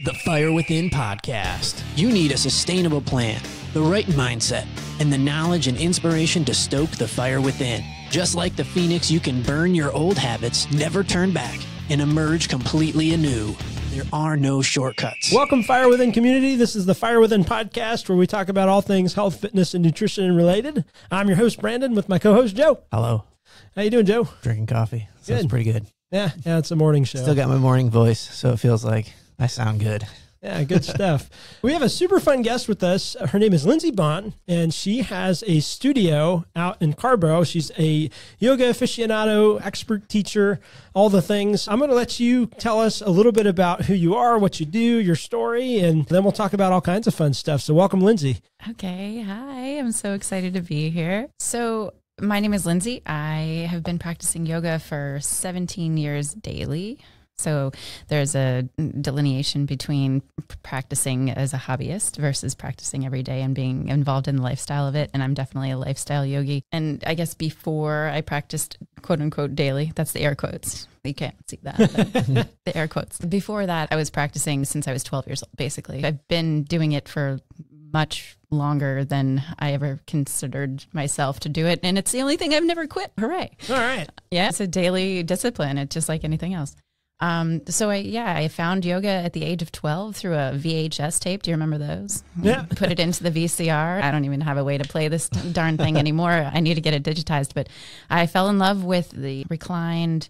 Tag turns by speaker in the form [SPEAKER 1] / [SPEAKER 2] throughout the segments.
[SPEAKER 1] The Fire Within podcast. You need a sustainable plan, the right mindset, and the knowledge and inspiration to stoke the fire within. Just like the phoenix, you can burn your old habits, never turn back, and emerge completely anew. There are no shortcuts.
[SPEAKER 2] Welcome, Fire Within community. This is the Fire Within podcast, where we talk about all things health, fitness, and nutrition and related. I'm your host, Brandon, with my co-host, Joe.
[SPEAKER 3] Hello.
[SPEAKER 2] How you doing, Joe?
[SPEAKER 3] Drinking coffee. Sounds pretty good.
[SPEAKER 2] Yeah, it's a morning show.
[SPEAKER 3] Still got my morning voice, so it feels like I sound good.
[SPEAKER 2] Yeah, good stuff. We have a super fun guest with us. Her name is Lyndsay Bahn, and she has a studio out in Carborough. She's a yoga aficionado, expert teacher, all the things. I'm going to let you tell us a little bit about who you are, what you do, your story, and then we'll talk about all kinds of fun stuff. So welcome, Lyndsay.
[SPEAKER 4] Okay. Hi. I'm so excited to be here. So my name is Lyndsay. I have been practicing yoga for 17 years daily. So there's a delineation between practicing as a hobbyist versus practicing every day and being involved in the lifestyle of it. And I'm definitely a lifestyle yogi. And I guess before I practiced quote unquote daily, that's the air quotes. You can't see that, but the air quotes. Before that, I was practicing since I was 12 years old, basically. I've been doing it for much longer than I ever considered myself to do it. And it's the only thing I've never quit. Hooray.
[SPEAKER 2] All right.
[SPEAKER 4] Yeah, it's a daily discipline. It's just like anything else. So I found yoga at the age of 12 through a VHS tape. Do you remember those?
[SPEAKER 2] Yeah.
[SPEAKER 4] Put it into the VCR. I don't even have a way to play this darn thing anymore. I need to get it digitized, but I fell in love with the reclined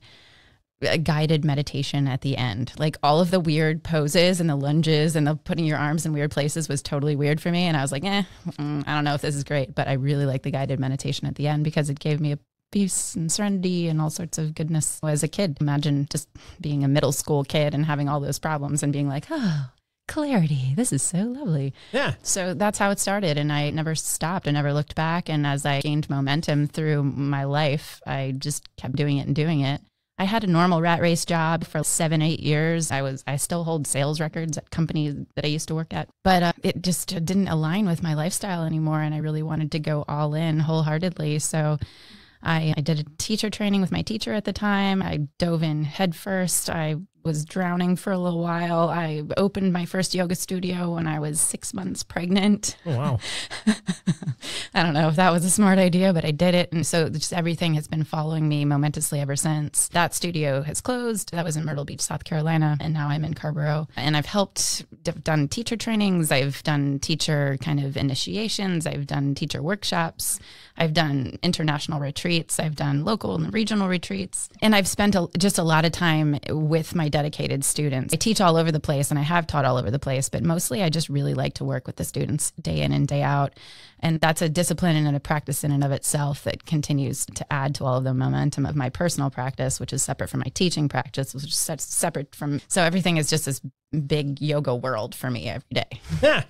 [SPEAKER 4] guided meditation at the end. Like all of the weird poses and the lunges and the putting your arms in weird places was totally weird for me. And I was like, I don't know if this is great, but I really like the guided meditation at the end because it gave me a peace and serenity and all sorts of goodness as a kid. Imagine just being a middle school kid and having all those problems and being like, oh, clarity. This is so lovely.
[SPEAKER 2] Yeah.
[SPEAKER 4] So that's how it started. And I never stopped. I never looked back. And as I gained momentum through my life, I just kept doing it and doing it. I had a normal rat race job for 7-8 years. I still hold sales records at companies that I used to work at, but it just didn't align with my lifestyle anymore. And I really wanted to go all in wholeheartedly. So I did a teacher training with my teacher at the time. I dove in head first. I was drowning for a little while. I opened my first yoga studio when I was 6 months pregnant.
[SPEAKER 2] Oh, wow.
[SPEAKER 4] I don't know if that was a smart idea, but I did it. And so just everything has been following me momentously ever since. That studio has closed. That was in Myrtle Beach, South Carolina. And now I'm in Carborough. And I've done teacher trainings. I've done teacher kind of initiations. I've done teacher workshops. I've done international retreats. I've done local and regional retreats. And I've spent just a lot of time with my dedicated students. I teach all over the place and I have taught all over the place, but mostly I just really like to work with the students day in and day out. And that's a discipline and a practice in and of itself that continues to add to all of the momentum of my personal practice, which is separate from my teaching practice, which is separate from, so everything is just this big yoga world for me every day.
[SPEAKER 2] Yeah.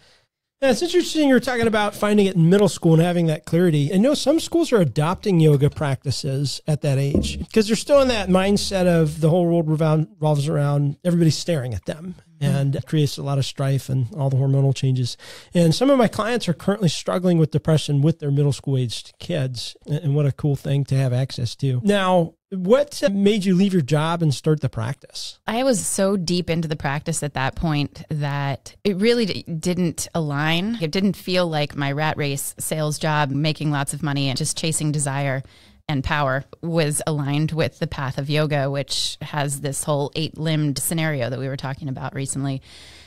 [SPEAKER 2] Yeah, it's interesting you're talking about finding it in middle school and having that clarity. I know some schools are adopting yoga practices at that age because they're still in that mindset of the whole world revolves around everybody staring at them. And it creates a lot of strife and all the hormonal changes. And some of my clients are currently struggling with depression with their middle school aged kids. And what a cool thing to have access to. Now, what made you leave your job and start the practice?
[SPEAKER 4] I was so deep into the practice at that point that it really didn't align. It didn't feel like my rat race sales job, making lots of money and just chasing desire and power was aligned with the path of yoga, which has this whole 8-limbed scenario that we were talking about recently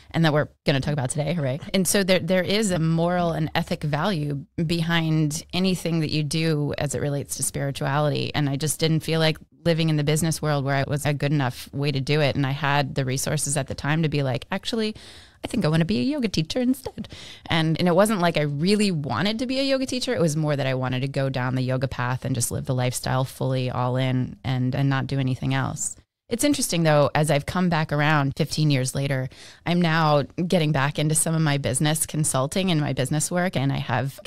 [SPEAKER 4] and that we're going to talk about today. Hooray. And so there is a moral and ethic value behind anything that you do as it relates to spirituality. And I just didn't feel like living in the business world where it was a good enough way to do it. And I had the resources at the time to be like, actually, I think I want to be a yoga teacher instead. And it wasn't like I really wanted to be a yoga teacher. It was more that I wanted to go down the yoga path and just live the lifestyle fully all in and not do anything else. It's interesting, though, as I've come back around 15 years later, I'm now getting back into some of my business consulting and my business work. And I have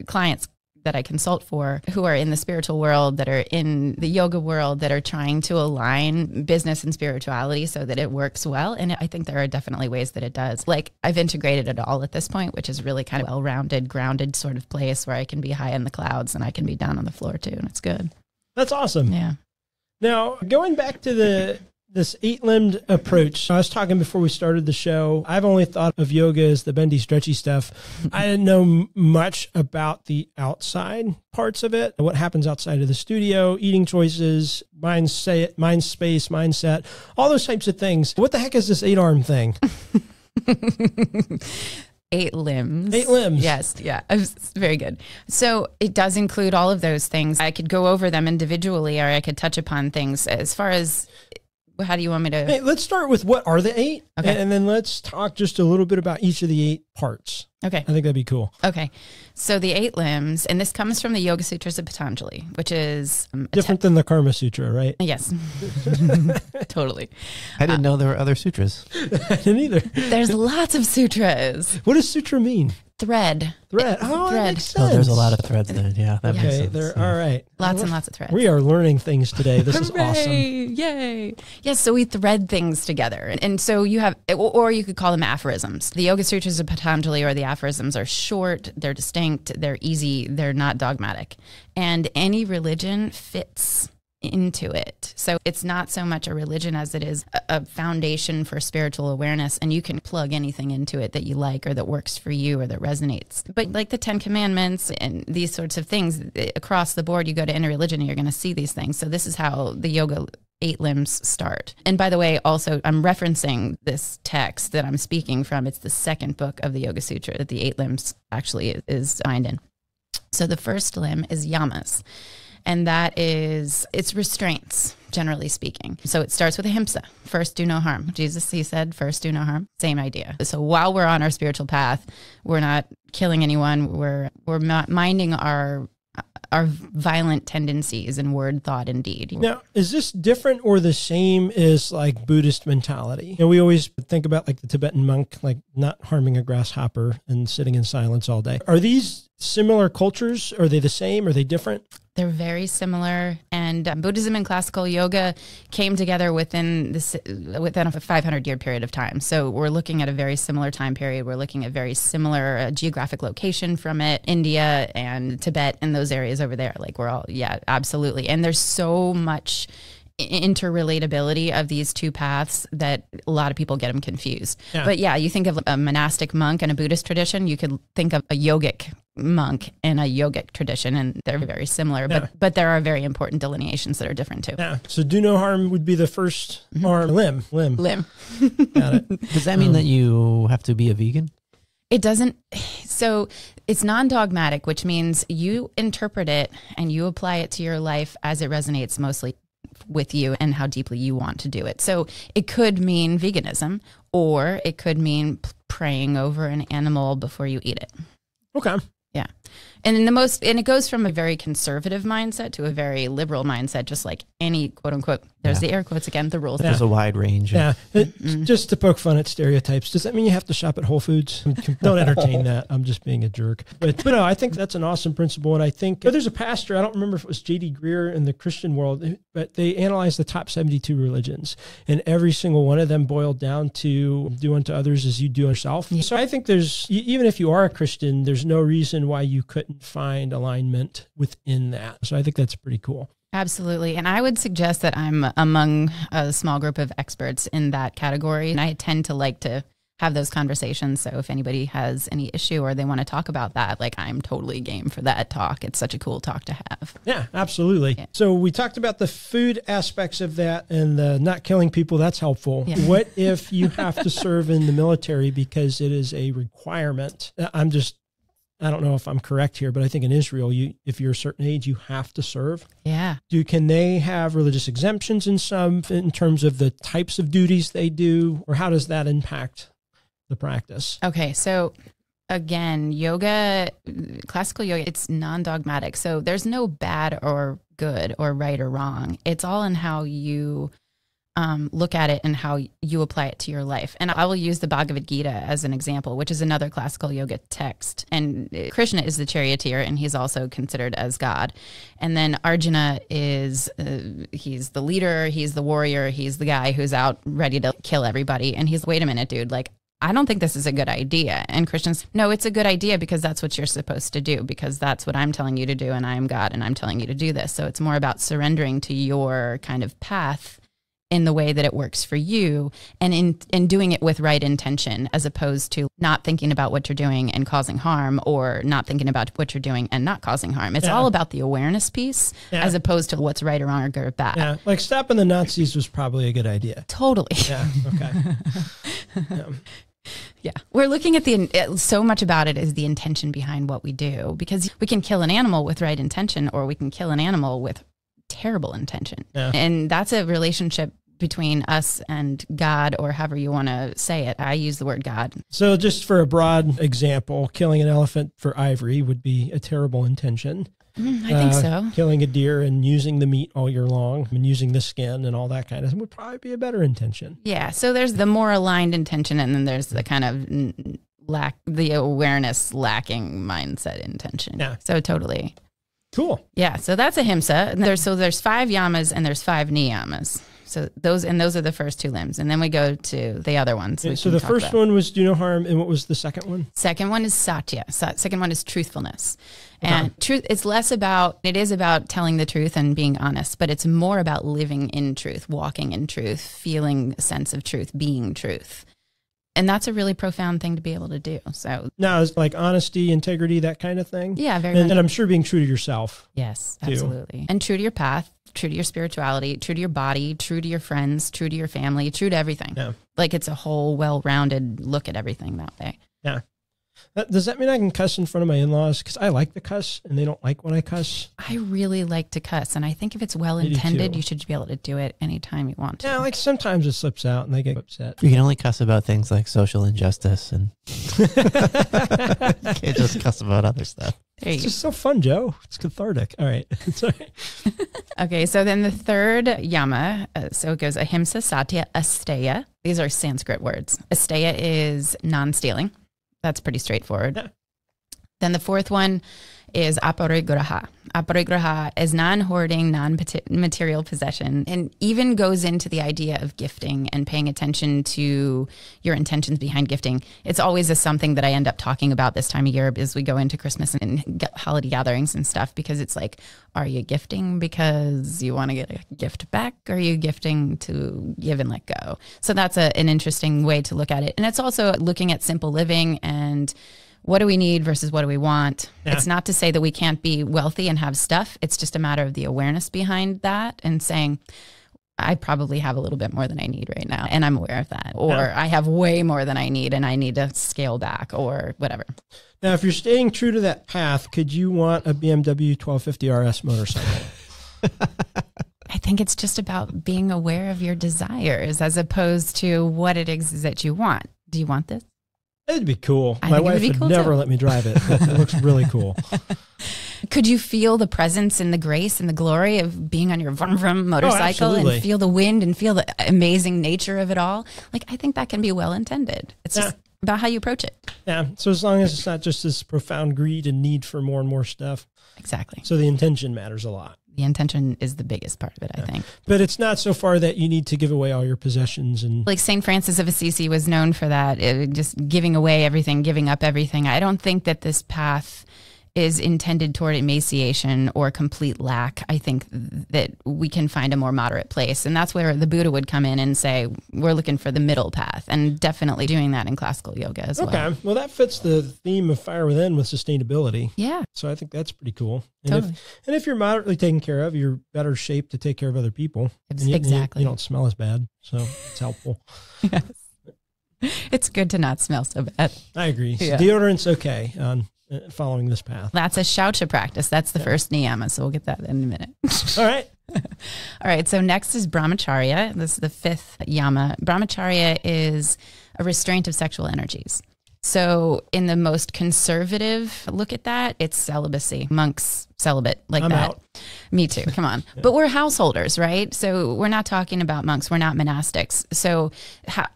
[SPEAKER 4] clients that I consult for who are in the spiritual world, that are in the yoga world, that are trying to align business and spirituality so that it works well. And I think there are definitely ways that it does. Like I've integrated it all at this point, which is really kind of well-rounded, grounded sort of place where I can be high in the clouds and I can be down on the floor too. And it's good.
[SPEAKER 2] That's awesome.
[SPEAKER 4] Yeah.
[SPEAKER 2] Now, going back to the this 8-limbed approach. I was talking before we started the show. I've only thought of yoga as the bendy, stretchy stuff. I didn't know much about the outside parts of it, what happens outside of the studio, eating choices, mind space, mindset, all those types of things. What the heck is this 8-arm thing?
[SPEAKER 4] 8 limbs.
[SPEAKER 2] 8 limbs.
[SPEAKER 4] Yes. Yeah. Very good. So it does include all of those things. I could go over them individually, or I could touch upon things as far as how do you want me to?
[SPEAKER 2] Hey, let's start with what are the 8?
[SPEAKER 4] Okay.
[SPEAKER 2] And then let's talk just a little bit about each of the 8 parts.
[SPEAKER 4] Okay.
[SPEAKER 2] I think that'd be cool.
[SPEAKER 4] Okay. So the 8 limbs, and this comes from the Yoga Sutras of Patanjali, which is
[SPEAKER 2] Different than the Karma Sutra, right?
[SPEAKER 4] Yes. Totally.
[SPEAKER 3] I didn't know there were other sutras.
[SPEAKER 2] I didn't either.
[SPEAKER 4] There's lots of sutras.
[SPEAKER 2] What does sutra mean?
[SPEAKER 4] Thread.
[SPEAKER 2] Thread. Oh,
[SPEAKER 4] Thread.
[SPEAKER 2] that makes sense.
[SPEAKER 3] Oh, there's a lot of threads then. Yeah, that makes
[SPEAKER 2] Okay,
[SPEAKER 3] sense.
[SPEAKER 2] there.
[SPEAKER 3] Yeah.
[SPEAKER 2] All right.
[SPEAKER 4] Lots and lots of threads.
[SPEAKER 2] We are learning things today. This is
[SPEAKER 4] Hooray!
[SPEAKER 2] awesome.
[SPEAKER 4] Yay. Yes, so we thread things together. And so you have, or you could call them aphorisms. The Yoga Sutras of Patanjali, or the aphorisms, are short, they're distinct, they're easy, they're not dogmatic. And any religion fits into it. So it's not so much a religion as it is a foundation for spiritual awareness, and you can plug anything into it that you like or that works for you or that resonates. But like the 10 Commandments and these sorts of things, across the board, you go to any religion and you're going to see these things. So this is how the yoga 8 limbs start. And by the way, also, I'm referencing this text that I'm speaking from. It's the second book of the Yoga Sutra that the 8 limbs actually is defined in. So the first limb is yamas. And that is, it's restraints, generally speaking. So it starts with ahimsa. First, do no harm. Jesus, he said, first, do no harm. Same idea. So while we're on our spiritual path, we're not killing anyone. We're not minding our violent tendencies in word, thought, and deed.
[SPEAKER 2] Now, is this different or the same as like Buddhist mentality? You know, we always think about like the Tibetan monk, like not harming a grasshopper and sitting in silence all day. Are these similar cultures? Are they the same? Are they different?
[SPEAKER 4] They're very similar, and Buddhism and classical yoga came together within a 500-year period of time. So we're looking at a very similar time period. We're looking at very similar geographic location from it, India and Tibet and those areas over there. Like we're all, yeah, absolutely. And there's so much interrelatability of these two paths that a lot of people get them confused. Yeah. But yeah, you think of a monastic monk and a Buddhist tradition, you could think of a yogic monk and a yogic tradition, and they're very similar, but there are very important delineations that are different too.
[SPEAKER 2] Yeah. So do no harm would be the first arm, limb. Got it.
[SPEAKER 3] Does that mean that you have to be a vegan?
[SPEAKER 4] It doesn't. So it's non-dogmatic, which means you interpret it and you apply it to your life as it resonates mostly with you and how deeply you want to do it. So it could mean veganism, or it could mean praying over an animal before you eat it.
[SPEAKER 2] Okay.
[SPEAKER 4] Yeah. And it goes from a very conservative mindset to a very liberal mindset, just like any quote unquote, there's the air quotes again, the rules.
[SPEAKER 3] There's a wide range.
[SPEAKER 2] Yeah. Just to poke fun at stereotypes. Does that mean you have to shop at Whole Foods? Don't entertain that. I'm just being a jerk. But no, I think that's an awesome principle. And I think there's a pastor, I don't remember if it was J.D. Greer in the Christian world, but they analyzed the top 72 religions, and every single one of them boiled down to do unto others as you do yourself. Yeah. So I think even if you are a Christian, there's no reason why you couldn't find alignment within that. So I think that's pretty cool.
[SPEAKER 4] Absolutely. And I would suggest that I'm among a small group of experts in that category. And I tend to like to have those conversations. So if anybody has any issue or they want to talk about that, like I'm totally game for that talk. It's such a cool talk to have.
[SPEAKER 2] Yeah, absolutely. Yeah. So we talked about the food aspects of that and the not killing people. That's helpful. Yeah. What if you have to serve in the military because it is a requirement? I don't know if I'm correct here, but I think in Israel, if you're a certain age, you have to serve.
[SPEAKER 4] Yeah.
[SPEAKER 2] Can they have religious exemptions in terms of the types of duties they do, or how does that impact the practice?
[SPEAKER 4] Okay. So again, classical yoga, it's non-dogmatic. So there's no bad or good or right or wrong. It's all in how you look at it and how you apply it to your life. And I will use the Bhagavad Gita as an example, which is another classical yoga text. And Krishna is the charioteer, and he's also considered as God. And then Arjuna is, he's the leader, he's the warrior, he's the guy who's out ready to kill everybody. And he's, wait a minute, dude, like, I don't think this is a good idea. And Krishna's, no, it's a good idea because that's what you're supposed to do, because that's what I'm telling you to do, and I am God, and I'm telling you to do this. So it's more about surrendering to your kind of path in the way that it works for you, and in doing it with right intention, as opposed to not thinking about what you're doing and causing harm, or not thinking about what you're doing and not causing harm. It's all about the awareness piece, as opposed to what's right or wrong or good or bad.
[SPEAKER 2] Yeah, like stopping the Nazis was probably a good idea.
[SPEAKER 4] Totally.
[SPEAKER 2] Yeah, okay.
[SPEAKER 4] Yeah. We're looking at so much about it is the intention behind what we do, because we can kill an animal with right intention, or we can kill an animal with terrible intention. Yeah. And that's a relationship between us and God, or however you want to say it. I use the word God.
[SPEAKER 2] So just for a broad example, killing an elephant for ivory would be a terrible intention.
[SPEAKER 4] I think so.
[SPEAKER 2] Killing a deer and using the meat all year long and using the skin and all that kind of thing would probably be a better intention.
[SPEAKER 4] Yeah. So there's the more aligned intention, and then there's the kind of the awareness lacking mindset intention. Yeah. So totally.
[SPEAKER 2] Cool.
[SPEAKER 4] Yeah. So that's ahimsa. And there's 5 yamas and there's 5 niyamas. So those are the first 2 limbs. And then we go to the other ones.
[SPEAKER 2] So the first one was do no harm. And what was the second one?
[SPEAKER 4] Second one is satya. Second one is truthfulness. And truth, it is about telling the truth and being honest, but it's more about living in truth, walking in truth, feeling a sense of truth, being truth. And that's a really profound thing to be able to do. So
[SPEAKER 2] now it's like honesty, integrity, that kind of thing.
[SPEAKER 4] Yeah, very much.
[SPEAKER 2] And I'm sure being true to yourself.
[SPEAKER 4] Yes, absolutely. And true to your path, true to your spirituality, true to your body, true to your friends, true to your family, true to everything. Yeah. Like it's a whole well-rounded look at everything that way.
[SPEAKER 2] Yeah. Does that mean I can cuss in front of my in-laws? Because I like to cuss and they don't like when I cuss.
[SPEAKER 4] I really like to cuss. And I think if it's well-intended, you should be able to do it anytime you want to.
[SPEAKER 2] Yeah, like sometimes it slips out and they get upset.
[SPEAKER 3] You can only cuss about things like social injustice, and you can't just cuss about other stuff.
[SPEAKER 2] It's just so fun, Joe. It's cathartic. All right. Sorry.
[SPEAKER 4] Okay, so then the third yama, so it goes ahimsa, satya, asteya. These are Sanskrit words. Asteya is non-stealing. That's pretty straightforward. Yeah. Then the fourth one is aparigraha. Aparigraha is non-hoarding, non-material possession, and even goes into the idea of gifting and paying attention to your intentions behind gifting. It's always something that I end up talking about this time of year as we go into Christmas and holiday gatherings and stuff, because it's like, are you gifting because you want to get a gift back? Or are you gifting to give and let go? So that's an interesting way to look at it. And it's also looking at simple living and what do we need versus what do we want? Yeah. It's not to say that we can't be wealthy and have stuff. It's just a matter of the awareness behind that and saying, I probably have a little bit more than I need right now, and I'm aware of that. Or I have way more than I need and I need to scale back or whatever.
[SPEAKER 2] Now, if you're staying true to that path, could you want a BMW 1250 RS motorcycle?
[SPEAKER 4] I think it's just about being aware of your desires as opposed to what it is that you want. Do you want this?
[SPEAKER 2] It'd be cool. My wife would never let me drive it. It looks really cool.
[SPEAKER 4] Could you feel the presence and the grace and the glory of being on your vroom vroom motorcycle and feel the wind and feel the amazing nature of it all? Like, I think that can be well intended. It's just about how you approach it. Yeah.
[SPEAKER 2] So as long as it's not just this profound greed and need for more and more stuff.
[SPEAKER 4] Exactly.
[SPEAKER 2] So the intention matters a lot.
[SPEAKER 4] The intention is the biggest part of it, I think.
[SPEAKER 2] But it's not so far that you need to give away all your possessions. And
[SPEAKER 4] like St. Francis of Assisi was known for that, just giving away everything, giving up everything. I don't think that this path is intended toward emaciation or complete lack. I think that we can find a more moderate place. And that's where the Buddha would come in and say, we're looking for the middle path, and definitely doing that in classical yoga as well.
[SPEAKER 2] Okay. Well, that fits the theme of Fire Within with sustainability.
[SPEAKER 4] Yeah.
[SPEAKER 2] So I think that's pretty cool. And
[SPEAKER 4] totally.
[SPEAKER 2] If you're moderately taken care of, you're better shape to take care of other people.
[SPEAKER 4] Exactly.
[SPEAKER 2] You don't smell as bad. So it's helpful.
[SPEAKER 4] Yes. It's good to not smell so bad.
[SPEAKER 2] I agree. So deodorant's okay on following this path.
[SPEAKER 4] That's a shaucha practice. That's the first niyama. So we'll get that in a minute.
[SPEAKER 2] All right.
[SPEAKER 4] All right. So next is brahmacharya. This is the fifth yama. Brahmacharya is a restraint of sexual energies. So in the most conservative look at that, it's celibacy. Monks celibate like
[SPEAKER 2] I'm
[SPEAKER 4] that.
[SPEAKER 2] Out.
[SPEAKER 4] Me too. Come on. But we're householders, right? So we're not talking about monks. We're not monastics. So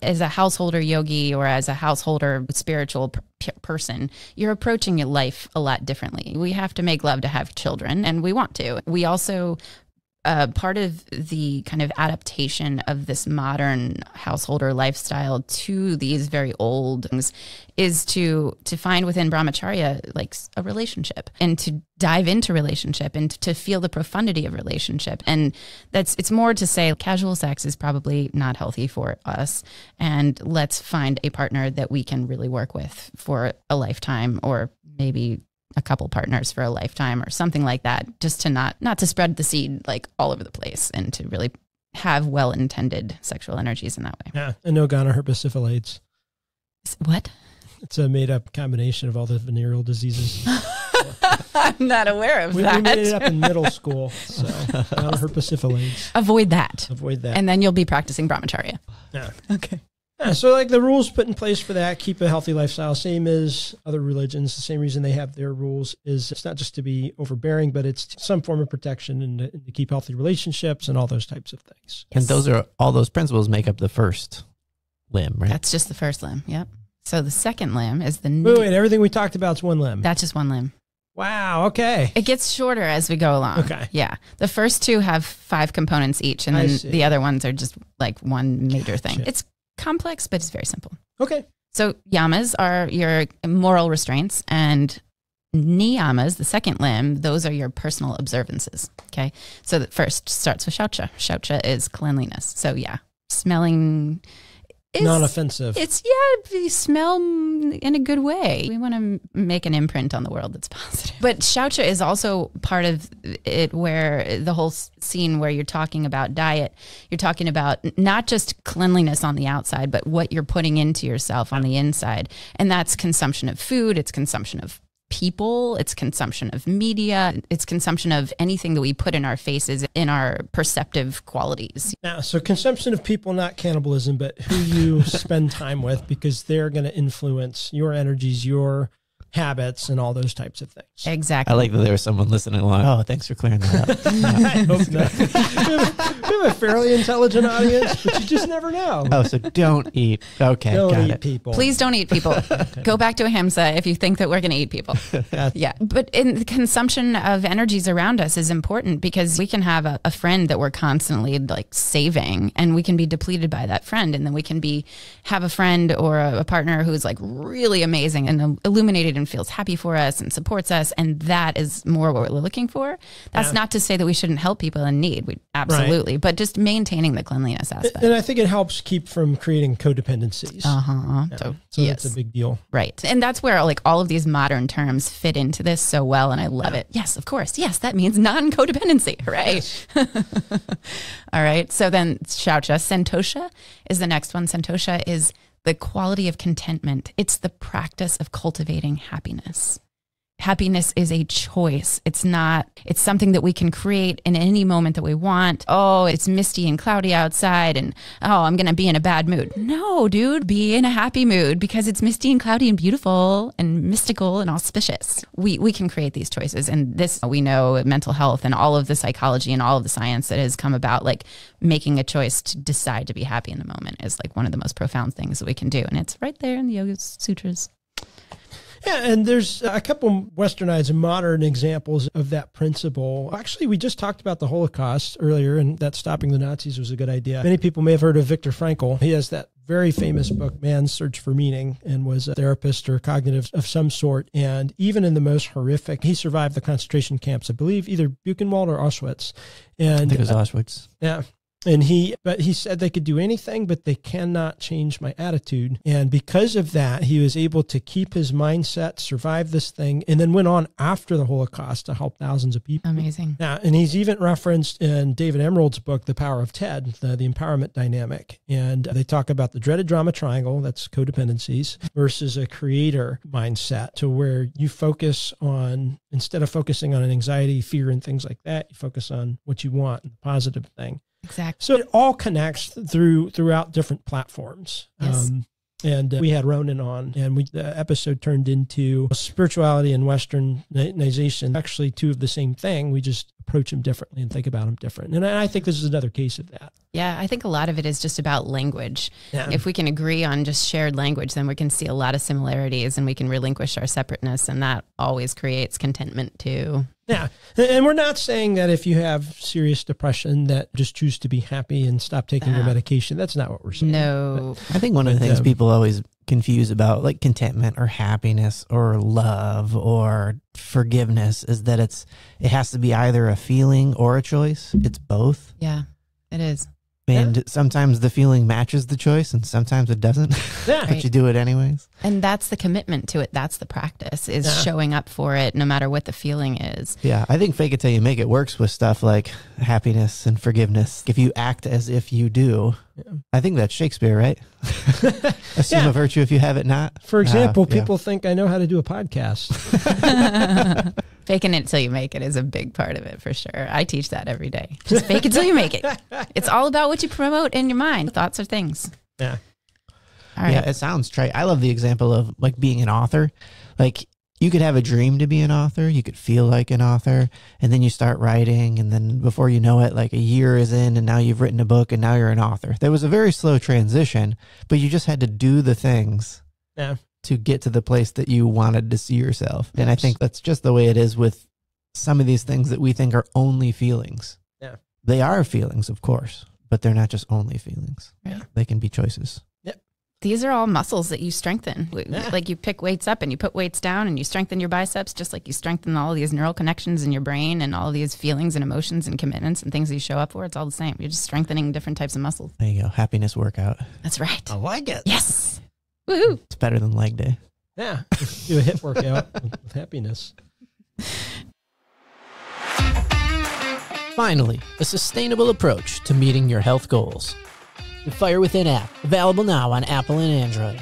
[SPEAKER 4] as a householder yogi or as a householder spiritual person, you're approaching your life a lot differently. We have to make love to have children, and we want to. We also part of the kind of adaptation of this modern householder lifestyle to these very old things is to find within brahmacharya like a relationship and to dive into relationship and to feel the profundity of relationship. And it's more to say casual sex is probably not healthy for us, and let's find a partner that we can really work with for a lifetime, or maybe a couple partners for a lifetime or something like that, just to not to spread the seed like all over the place, and to really have well-intended sexual energies in that way.
[SPEAKER 2] Yeah, and no gonorrhea syphilis.
[SPEAKER 4] What?
[SPEAKER 2] It's a made-up combination of all the venereal diseases.
[SPEAKER 4] I'm not aware of that.
[SPEAKER 2] We made it up in middle school, so gonorrhea syphilis.
[SPEAKER 4] Avoid that.
[SPEAKER 2] Avoid that.
[SPEAKER 4] And then you'll be practicing brahmacharya.
[SPEAKER 2] Yeah.
[SPEAKER 4] Okay.
[SPEAKER 2] Yeah, so like the rules put in place for that, keep a healthy lifestyle, same as other religions. The same reason they have their rules is it's not just to be overbearing, but it's some form of protection and to keep healthy relationships and all those types of things.
[SPEAKER 3] And all those principles make up the first limb, right?
[SPEAKER 4] That's just the first limb. Yep. So the second limb is the
[SPEAKER 2] Wait, everything we talked about is one limb.
[SPEAKER 4] That's just one limb.
[SPEAKER 2] Wow. Okay.
[SPEAKER 4] It gets shorter as we go along.
[SPEAKER 2] Okay.
[SPEAKER 4] Yeah. The first two have 5 components each, and then the other ones are just like one major thing.
[SPEAKER 2] Gotcha.
[SPEAKER 4] It's complex, but it's very simple.
[SPEAKER 2] Okay.
[SPEAKER 4] So yamas are your moral restraints, and niyamas, the second limb, those are your personal observances. Okay. So the first starts with shaucha. Shaucha is cleanliness. So yeah, smelling is
[SPEAKER 2] non-offensive.
[SPEAKER 4] It's you smell in a good way. We want to make an imprint on the world that's positive. But shaucha is also part of it, where the whole scene where you're talking about diet, you're talking about not just cleanliness on the outside, but what you're putting into yourself on the inside. And that's consumption of food, it's consumption of people, it's consumption of media, it's consumption of anything that we put in our faces, in our perceptive qualities.
[SPEAKER 2] Now, so consumption of people, not cannibalism, but who you spend time with, because they're going to influence your energies, your habits, and all those types of things.
[SPEAKER 4] Exactly.
[SPEAKER 3] I like that there was someone listening along. Oh, thanks for clearing that up.
[SPEAKER 2] I hope not. We have a fairly intelligent audience, but you just never know.
[SPEAKER 3] Oh, so don't eat. Okay,
[SPEAKER 2] Don't
[SPEAKER 3] got
[SPEAKER 2] eat
[SPEAKER 3] it.
[SPEAKER 2] people.
[SPEAKER 4] Please don't eat people. Go back to ahimsa if you think that we're going to eat people. Yeah. But in the consumption of energies around us is important, because we can have a friend that we're constantly like saving, and we can be depleted by that friend. And then we can have a friend or a partner who's like really amazing and illuminated and feels happy for us and supports us. And that is more what we're looking for. That's not to say that we shouldn't help people in need. We absolutely, but just maintaining the cleanliness aspect.
[SPEAKER 2] And I think it helps keep from creating codependencies. So
[SPEAKER 4] yes.
[SPEAKER 2] that's a big deal.
[SPEAKER 4] Right. And that's where like all of these modern terms fit into this so well. And I love it. Yes, of course. Yes, that means non-codependency. Right. Yes. All right. So then shaucha, santosha is the next one. Santosha is the quality of contentment. It's the practice of cultivating happiness. Happiness is a choice. It's something that we can create in any moment that we want. Oh, it's misty and cloudy outside, and I'm going to be in a bad mood. No, dude, be in a happy mood, because it's misty and cloudy and beautiful and mystical and auspicious. We can create these choices. And this, we know mental health and all of the psychology and all of the science that has come about, like making a choice to decide to be happy in the moment is like one of the most profound things that we can do. And it's right there in the Yoga Sutras.
[SPEAKER 2] Yeah, and there's a couple westernized and modern examples of that principle. Actually, we just talked about the Holocaust earlier, and that stopping the Nazis was a good idea. Many people may have heard of Viktor Frankl. He has that very famous book, Man's Search for Meaning, and was a therapist or cognitive of some sort. And even in the most horrific, he survived the concentration camps, I believe, either Buchenwald or Auschwitz. And
[SPEAKER 3] I think it was Auschwitz.
[SPEAKER 2] Yeah. And he said they could do anything, but they cannot change my attitude. And because of that, he was able to keep his mindset, survive this thing, and then went on after the Holocaust to help thousands of people.
[SPEAKER 4] Amazing.
[SPEAKER 2] Yeah, and he's even referenced in David Emerald's book, The Power of TED, the empowerment dynamic. And they talk about the dreaded drama triangle, that's codependencies, versus a creator mindset, to where you focus on, instead of focusing on an anxiety, fear, and things like that, you focus on what you want, the positive thing.
[SPEAKER 4] Exactly.
[SPEAKER 2] So it all connects throughout different platforms.
[SPEAKER 4] Yes.
[SPEAKER 2] And we had Ronan on, and the episode turned into spirituality and Westernization, actually two of the same thing. We just approach them differently and think about them different. And I think this is another case of that.
[SPEAKER 4] Yeah, I think a lot of it is just about language.
[SPEAKER 2] Yeah.
[SPEAKER 4] If we can agree on just shared language, then we can see a lot of similarities and we can relinquish our separateness, and that always creates contentment too.
[SPEAKER 2] Yeah. And we're not saying that if you have serious depression that just choose to be happy and stop taking your medication. That's not what we're saying.
[SPEAKER 4] No.
[SPEAKER 3] I think one of the things people always confuse about like contentment or happiness or love or forgiveness is that it has to be either a feeling or a choice. It's both.
[SPEAKER 4] Yeah, it is.
[SPEAKER 3] And sometimes the feeling matches the choice and sometimes it doesn't.
[SPEAKER 2] Yeah.
[SPEAKER 3] But you do it anyways.
[SPEAKER 4] And that's the commitment to it. That's the practice, is showing up for it no matter what the feeling is.
[SPEAKER 3] Yeah, I think fake it till you make it works with stuff like happiness and forgiveness. If you act as if you do, I think that's Shakespeare, right? Assume a virtue if you have it not.
[SPEAKER 2] For example, people think I know how to do a podcast.
[SPEAKER 4] Faking it till you make it is a big part of it, for sure. I teach that every day. Just fake it till you make it. It's all about what you promote in your mind. Thoughts are things.
[SPEAKER 2] Yeah.
[SPEAKER 4] All right.
[SPEAKER 3] Yeah, it sounds trite. I love the example of like being an author. Like you could have a dream to be an author. You could feel like an author, and then you start writing, and then before you know it, like a year is in and now you've written a book and now you're an author. There was a very slow transition, but you just had to do the things to get to the place that you wanted to see yourself. And I think that's just the way it is with some of these things that we think are only feelings.
[SPEAKER 2] Yeah.
[SPEAKER 3] They are feelings, of course, but they're not just only feelings.
[SPEAKER 2] Yeah.
[SPEAKER 3] They can be choices.
[SPEAKER 4] These are all muscles that you strengthen.
[SPEAKER 2] Yeah.
[SPEAKER 4] Like you pick weights up and you put weights down and you strengthen your biceps, just like you strengthen all these neural connections in your brain and all these feelings and emotions and commitments and things that you show up for. It's all the same. You're just strengthening different types of muscles.
[SPEAKER 3] There you go. Happiness workout.
[SPEAKER 4] That's right.
[SPEAKER 2] I like it.
[SPEAKER 4] Yes. Woohoo.
[SPEAKER 3] It's better than leg day.
[SPEAKER 2] Yeah. Do a HIIT workout with happiness.
[SPEAKER 1] Finally, a sustainable approach to meeting your health goals. The Fire Within app, available now on Apple and Android.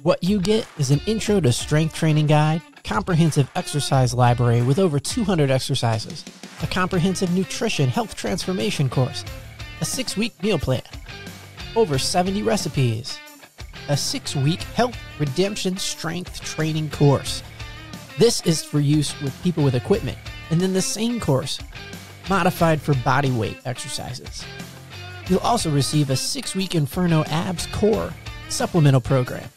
[SPEAKER 1] What you get is an intro to strength training guide, comprehensive exercise library with over 200 exercises, a comprehensive nutrition health transformation course, a 6-week meal plan, over 70 recipes, a 6-week health redemption strength training course. This is for use with people with equipment, and then the same course, modified for body weight exercises. You'll also receive a 6-week Inferno Abs Core supplemental program.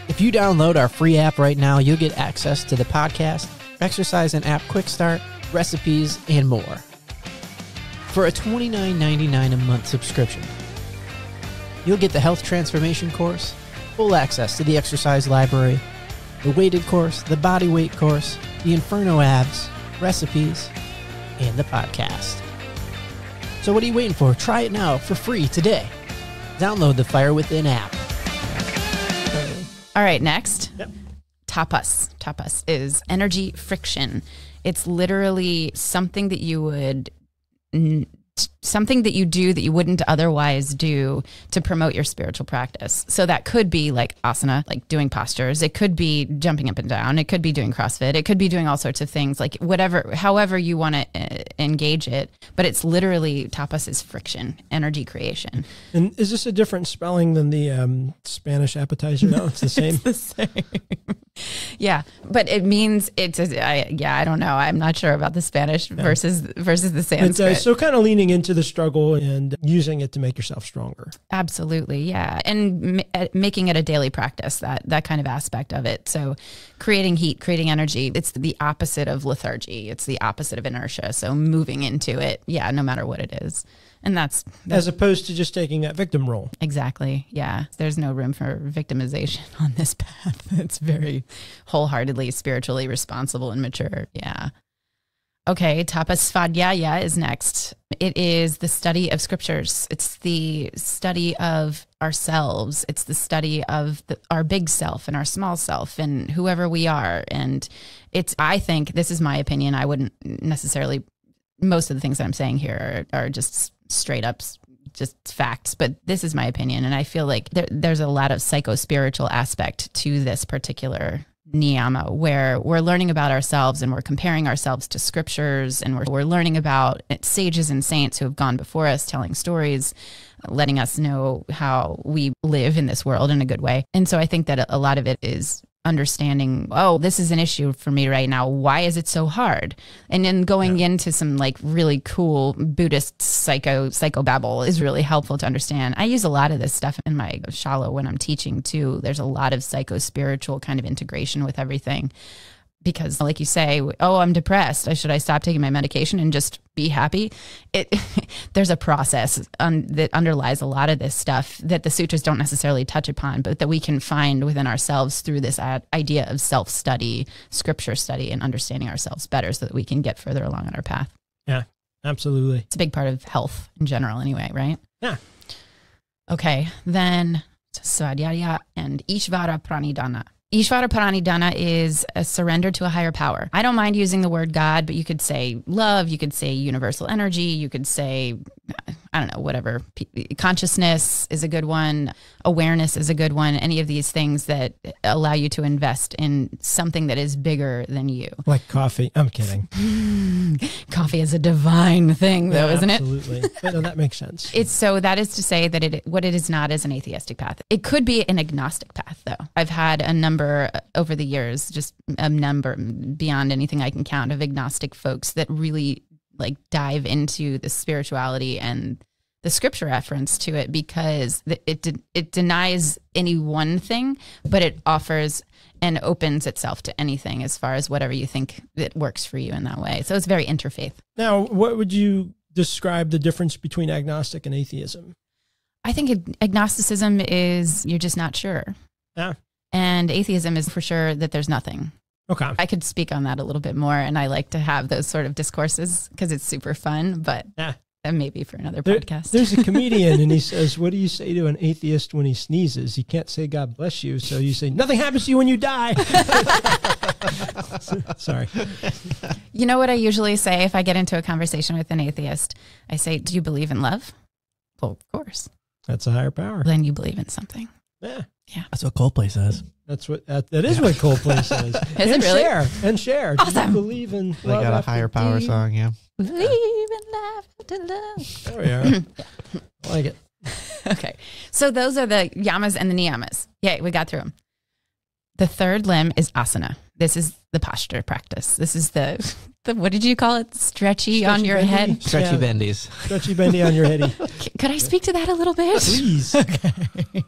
[SPEAKER 1] If you download our free app right now, you'll get access to the podcast, exercise and app quick start, recipes, and more. For a $29.99 a month subscription, you'll get the health transformation course, full access to the exercise library, the weighted course, the body weight course, the Inferno Abs, recipes, and the podcast. So what are you waiting for? Try it now for free today. Download the Fire Within app.
[SPEAKER 4] All right, next. Tapas. Tapas is energy friction. It's literally something that you would something that you do that you wouldn't otherwise do to promote your spiritual practice. So that could be like asana, like doing postures. It could be jumping up and down. It could be doing CrossFit. It could be doing all sorts of things, like whatever, however you want to engage it. But it's literally, tapas is friction, energy creation.
[SPEAKER 2] And is this a different spelling than the Spanish appetizer? No, it's the same.
[SPEAKER 4] It's the same. Yeah, but it means I don't know. I'm not sure about the Spanish versus the Sanskrit.
[SPEAKER 2] So kind of leaning into the struggle and using it to make yourself stronger.
[SPEAKER 4] Absolutely, yeah, and making it a daily practice. That kind of aspect of it. So, creating heat, creating energy. It's the opposite of lethargy. It's the opposite of inertia. So moving into it, yeah, no matter what it is. And that's
[SPEAKER 2] as opposed to just taking that victim role.
[SPEAKER 4] Exactly. Yeah. There's no room for victimization on this path. It's very wholeheartedly spiritually responsible and mature. Yeah. Okay. Tapas Svadhyaya is next. It is the study of scriptures. It's the study of ourselves. It's the study of our big self and our small self and whoever we are. And I think, this is my opinion. I wouldn't necessarily, most of the things that I'm saying here are just straight up just facts, but this is my opinion. And I feel like there's a lot of psycho-spiritual aspect to this particular niyama, where we're learning about ourselves and we're comparing ourselves to scriptures, and we're learning about sages and saints who have gone before us, telling stories, letting us know how we live in this world in a good way. And so I think that a lot of it is understanding, oh, this is an issue for me right now. Why is it so hard? And then going into some like really cool Buddhist psychobabble is really helpful to understand. I use a lot of this stuff in my shala when I'm teaching too. There's a lot of psycho-spiritual kind of integration with everything. Because like you say, oh, I'm depressed. Should I stop taking my medication and just be happy? There's a process that underlies a lot of this stuff that the sutras don't necessarily touch upon, but that we can find within ourselves through this idea of self-study, scripture study, and understanding ourselves better so that we can get further along on our path.
[SPEAKER 2] Yeah, absolutely.
[SPEAKER 4] It's a big part of health in general anyway, right?
[SPEAKER 2] Yeah.
[SPEAKER 4] Okay, then Svadhyaya and Ishvara Pranidhana. Ishvara Pranidhana is a surrender to a higher power. I don't mind using the word God, but you could say love, you could say universal energy, you could say, I don't know, whatever. Consciousness is a good one. Awareness is a good one. Any of these things that allow you to invest in something that is bigger than you.
[SPEAKER 2] Like coffee. I'm kidding.
[SPEAKER 4] Coffee is a divine thing, though, isn't it?
[SPEAKER 2] Absolutely. But no, that makes sense.
[SPEAKER 4] So that is to say that what it is not is an atheistic path. It could be an agnostic path, though. I've had a number over the years, just a number beyond anything I can count, of agnostic folks that really like dive into the spirituality and the scripture reference to it, because it denies any one thing, but it offers and opens itself to anything as far as whatever you think that works for you in that way. So it's very interfaith.
[SPEAKER 2] Now, what would you describe the difference between agnostic and atheism?
[SPEAKER 4] I think agnosticism is you're just not sure.
[SPEAKER 2] Yeah.
[SPEAKER 4] And atheism is for sure that there's nothing.
[SPEAKER 2] Okay.
[SPEAKER 4] I could speak on that a little bit more, and I like to have those sort of discourses because it's super fun, but maybe for another podcast.
[SPEAKER 2] There's a comedian, and he says, what do you say to an atheist when he sneezes? You can't say God bless you, so you say, nothing happens to you when you die. Sorry.
[SPEAKER 4] You know what I usually say if I get into a conversation with an atheist? I say, do you believe in love? Well, of course.
[SPEAKER 2] That's a higher power.
[SPEAKER 4] Then you believe in something.
[SPEAKER 2] Yeah.
[SPEAKER 3] That's what Coldplay says.
[SPEAKER 2] That's what that is what Coldplay says.
[SPEAKER 4] Is it really?
[SPEAKER 2] Share.
[SPEAKER 4] Awesome.
[SPEAKER 2] Do you believe in
[SPEAKER 3] They got a higher power song, yeah.
[SPEAKER 4] Believe in love after love.
[SPEAKER 2] There we are. I like it.
[SPEAKER 4] Okay. So those are the yamas and the niyamas. Yay, we got through them. The third limb is asana. This is the posture practice. This is the what did you call it? Stretchy on your
[SPEAKER 2] bendy?
[SPEAKER 4] head?
[SPEAKER 3] Stretchy bendies.
[SPEAKER 2] Stretchy bendy on your heady.
[SPEAKER 4] Could I speak to that a little bit?
[SPEAKER 2] Please.
[SPEAKER 4] Okay.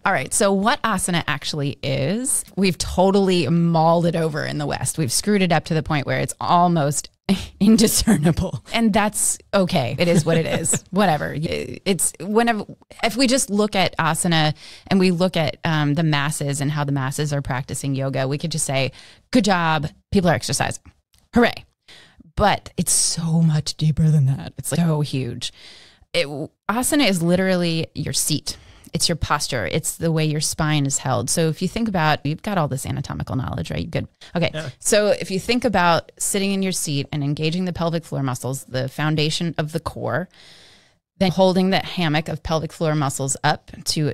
[SPEAKER 4] All right. So what asana actually is, we've totally mauled it over in the West. We've screwed it up to the point where it's almost indiscernible. And that's okay. It is what it is. Whatever. It's whenever, if we just look at asana and we look at the masses and how the masses are practicing yoga, we could just say, good job. People are exercising. Hooray. But it's so much deeper than that. It's like so huge. Asana is literally your seat. It's your posture. It's the way your spine is held. So if you think about, you've got all this anatomical knowledge, right? Good. Okay. Yeah. So if you think about sitting in your seat and engaging the pelvic floor muscles, the foundation of the core, then holding the hammock of pelvic floor muscles up to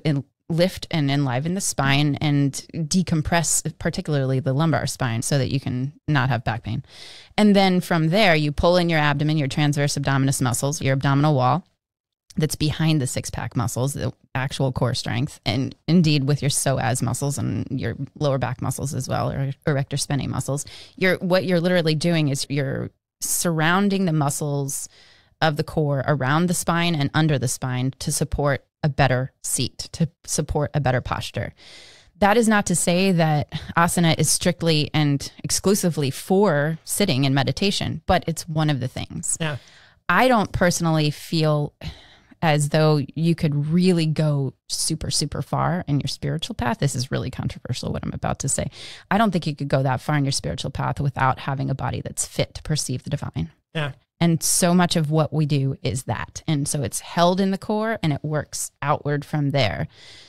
[SPEAKER 4] lift and enliven the spine and decompress, particularly the lumbar spine, so that you can not have back pain. And then from there, you pull in your abdomen, your transverse abdominis muscles, your abdominal wall that's behind the six-pack muscles, the actual core strength, and indeed with your psoas muscles and your lower back muscles as well, or erector spinae muscles. What you're literally doing is you're surrounding the muscles of the core around the spine and under the spine to support a better seat, to support a better posture. That is not to say that asana is strictly and exclusively for sitting and meditation, but it's one of the things.
[SPEAKER 2] Yeah.
[SPEAKER 4] I don't personally feel as though you could really go super, super far in your spiritual path. This is really controversial, what I'm about to say. I don't think you could go that far in your spiritual path without having a body that's fit to perceive the divine.
[SPEAKER 2] Yeah.
[SPEAKER 4] And so much of what we do is that. And so it's held in the core and it works outward from there.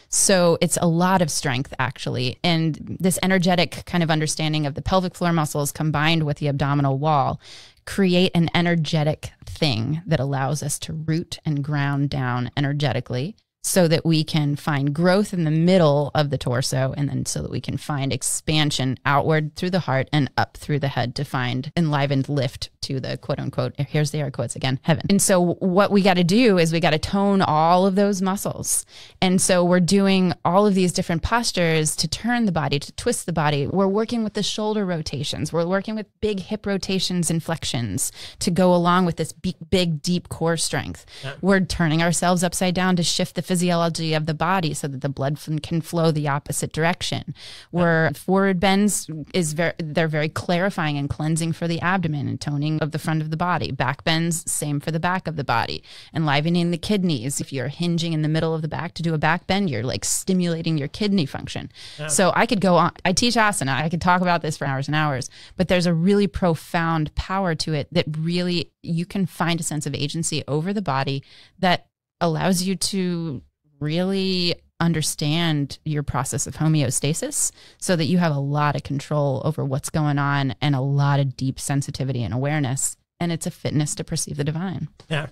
[SPEAKER 4] So it's a lot of strength, actually. And this energetic kind of understanding of the pelvic floor muscles combined with the abdominal wall create an energetic thing that allows us to root and ground down energetically so that we can find growth in the middle of the torso, and then so that we can find expansion outward through the heart and up through the head to find enlivened lift to the quote unquote, here's the air quotes again, heaven. And so what we got to do is we got to tone all of those muscles. And so we're doing all of these different postures to turn the body, to twist the body. We're working with the shoulder rotations. We're working with big hip rotations and flexions to go along with this big, deep core strength. Yeah. We're turning ourselves upside down to shift the physiology of the body so that the blood can flow the opposite direction. Where forward bends they're very clarifying and cleansing for the abdomen and toning of the front of the body. Back bends, same for the back of the body. Enlivening the kidneys. If you're hinging in the middle of the back to do a back bend, you're like stimulating your kidney function. Yeah. So I could go on. I teach asana. I could talk about this for hours and hours, but there's a really profound power to it that really you can find a sense of agency over the body that allows you to really understand your process of homeostasis so that you have a lot of control over what's going on and a lot of deep sensitivity and awareness. And it's a fitness to perceive the divine.
[SPEAKER 2] Yeah.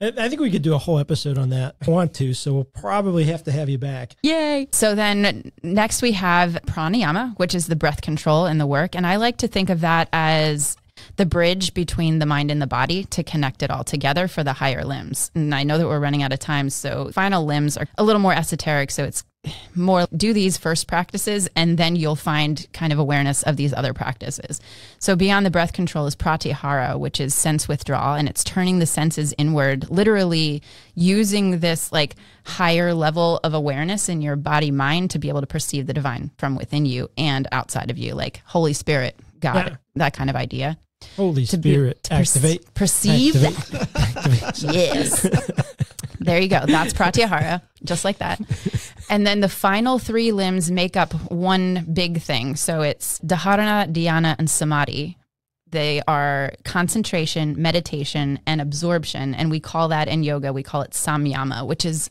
[SPEAKER 2] I think we could do a whole episode on that. I want to, so we'll probably have to have you back.
[SPEAKER 4] Yay. So then next we have pranayama, which is the breath control in the work. And I like to think of that as the bridge between the mind and the body to connect it all together for the higher limbs. And I know that we're running out of time, so final limbs are a little more esoteric. So it's more do these first practices and then you'll find kind of awareness of these other practices. So beyond the breath control is pratyahara, which is sense withdrawal, and it's turning the senses inward, literally using this like higher level of awareness in your body mind to be able to perceive the divine from within you and outside of you, like Holy Spirit, God, that kind of idea.
[SPEAKER 2] Holy Spirit, activate.
[SPEAKER 4] Perceive.
[SPEAKER 2] Activate.
[SPEAKER 4] Yes. There you go. That's pratyahara, just like that. And then the final three limbs make up one big thing. So it's dharana, dhyana, and samadhi. They are concentration, meditation, and absorption. And we call that in yoga, we call it samyama, which is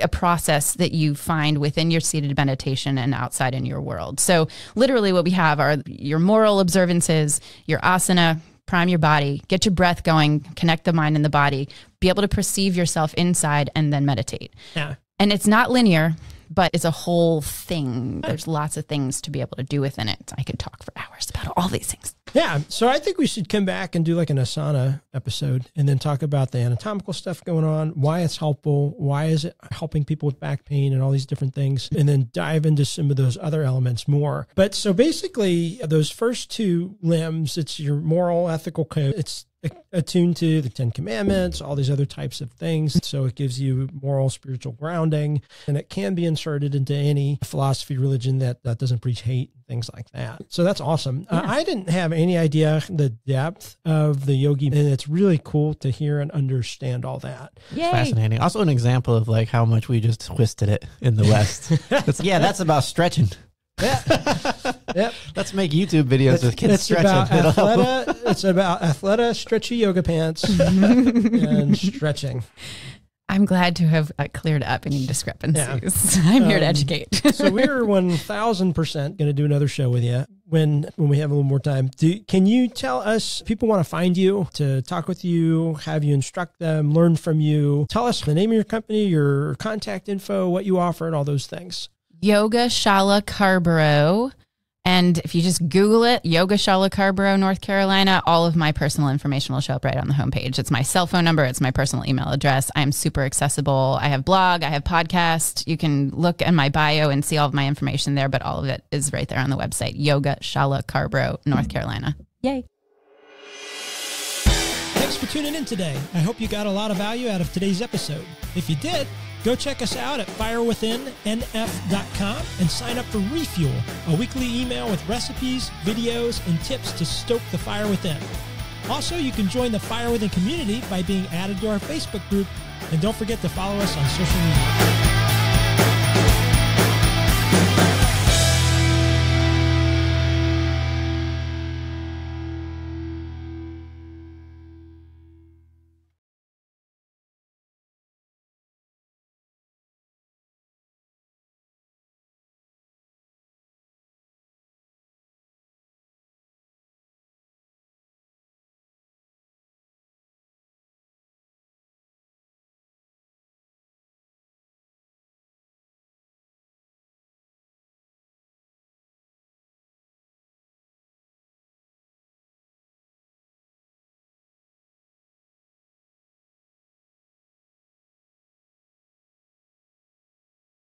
[SPEAKER 4] a process that you find within your seated meditation and outside in your world. So literally what we have are your moral observances, your asana, prime your body, get your breath going, connect the mind and the body, be able to perceive yourself inside, and then meditate.
[SPEAKER 2] Yeah.
[SPEAKER 4] And it's not linear, but it's a whole thing. There's lots of things to be able to do within it. I could talk for hours about all these things.
[SPEAKER 2] Yeah. So I think we should come back and do like an asana episode and then talk about the anatomical stuff going on, why it's helpful, why is it helping people with back pain and all these different things, and then dive into some of those other elements more. But so basically those first two limbs, it's your moral, ethical code. It's attuned to the 10 Commandments, all these other types of things. So it gives you moral, spiritual grounding, and it can be inserted into any philosophy, religion that doesn't preach hate, things like that. So that's awesome. Yeah. I didn't have any idea the depth of the yogi, and it's really cool to hear and understand all that.
[SPEAKER 3] Yay. Fascinating. Also an example of like how much we just twisted it in the West. That's about stretching.
[SPEAKER 2] Yeah. Yep.
[SPEAKER 3] Let's make YouTube videos with kids stretching.
[SPEAKER 2] It's about athleta, stretchy yoga pants and stretching.
[SPEAKER 4] I'm glad to have cleared up any discrepancies. Yeah. I'm here to educate.
[SPEAKER 2] So we're 1,000% going to do another show with you when we have a little more time. Can you tell us, people want to find you, to talk with you, have you instruct them, learn from you. Tell us the name of your company, your contact info, what you offer, and all those things.
[SPEAKER 4] Yoga Shala Carborough. And if you just Google it, Yoga Shala Carborough, North Carolina, all of my personal information will show up right on the homepage. It's my cell phone number. It's my personal email address. I'm super accessible. I have blog. I have podcast. You can look in my bio and see all of my information there, but all of it is right there on the website. Yoga Shala Carborough, North Carolina. Yay.
[SPEAKER 2] Thanks for tuning in today. I hope you got a lot of value out of today's episode. If you did, go check us out at firewithinnf.com and sign up for Refuel, a weekly email with recipes, videos, and tips to stoke the fire within. Also, you can join the Fire Within community by being added to our Facebook group, and don't forget to follow us on social media.